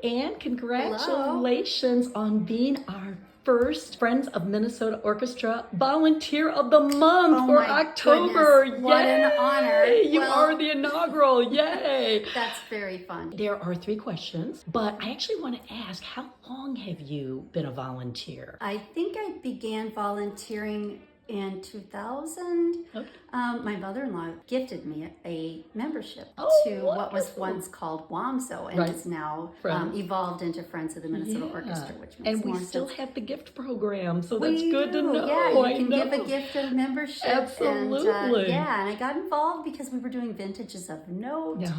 and congratulations on being our first Friends of Minnesota Orchestra Volunteer of the Month for my October. goodness, what an honor. You Well, are the inaugural. Yay! That's very fun. There are 3 questions, but I actually want to ask, how long have you been a volunteer? I think I began volunteering in 2000. Okay. My mother-in-law gifted me a membership Oh, to what was wonderful. once called WAMSO and Right. is now Friends. evolved into Friends of the Minnesota Orchestra, which makes And we more still sense. have the gift program, so We that's good to do. know. Yeah, I you can give know. a gift of membership. Absolutely. And I got involved because we were doing vintages of note. No.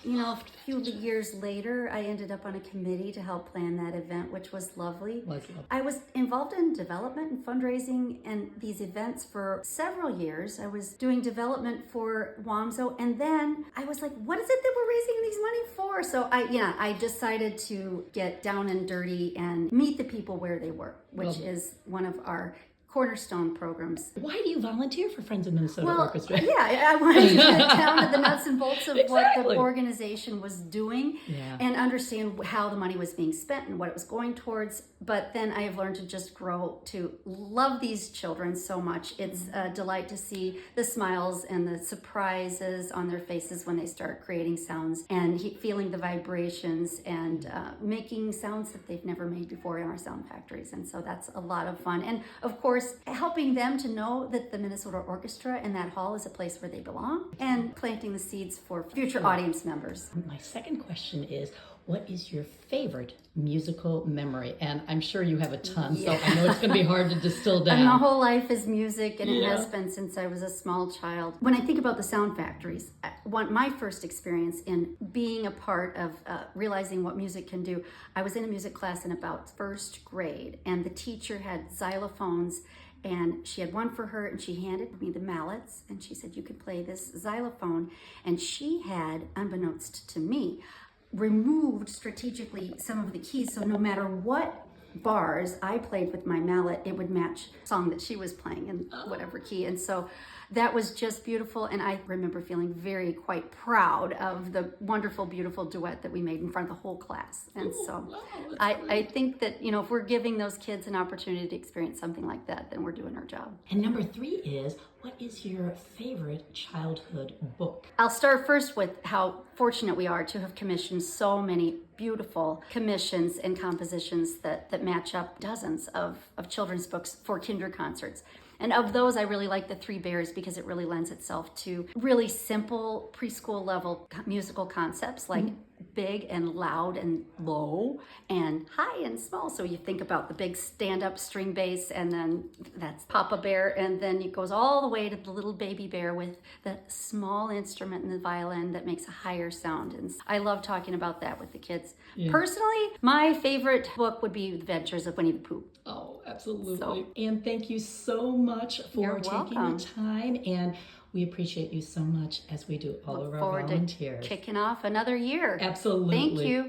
You know, a few years later, I ended up on a committee to help plan that event, which was lovely. I was involved in development and fundraising and these events for several years. I was doing development for WAMSO, and then I was like, what is it that we're raising these money for? So I decided to get down and dirty and meet the people where they were, which is one of our cornerstone programs. Why do you volunteer for Friends of Minnesota Well, Orchestra? yeah, I wanted to get down to the nuts and bolts of what Exactly. the organization was doing Yeah. and understand how the money was being spent and what it was going towards. But then I have learned to just grow to love these children so much. It's a delight to see the smiles and the surprises on their faces when they start creating sounds and feeling the vibrations and making sounds that they've never made before in our sound factories. And so that's a lot of fun. And of course, helping them to know that the Minnesota Orchestra and that hall is a place where they belong and planting the seeds for future audience members. My second question is, what is your favorite musical memory? And I'm sure you have a ton, so I know it's going to be hard to distill down. And my whole life is music, and it Yeah. has been since I was a small child. When I think about the sound factories, my first experience in being a part of realizing what music can do, I was in a music class in about first grade, and the teacher had xylophones, and she had one for her, and she handed me the mallets, and she said, you could play this xylophone. And she had, unbeknownst to me, removed strategically some of the keys, so no matter what bars I played with my mallet, it would match the song that she was playing in whatever key. And so that was just beautiful, and I remember feeling quite proud of the wonderful, beautiful duet that we made in front of the whole class. And so I think that, you know, if we're giving those kids an opportunity to experience something like that, then we're doing our job. And number 3 is, what is your favorite childhood book? I'll start first with how fortunate we are to have commissioned so many beautiful commissions and compositions that match up dozens of children's books for kinder concerts. And of those, I really like The Three Bears because it really lends itself to really simple preschool level musical concepts like big and loud and low and high and small. So you think about the big stand-up string bass, and then that's Papa Bear, and then it goes all the way to the little baby bear with the small instrument and the violin that makes a higher sound. And I love talking about that with the kids. Yeah. Personally, my favorite book would be The Adventures of Winnie the Pooh. Oh, absolutely. So- And thank you so much for You're taking welcome. the time, and we appreciate you so much as we do all of our Forward volunteers. to kicking off another year. Absolutely. Thank you.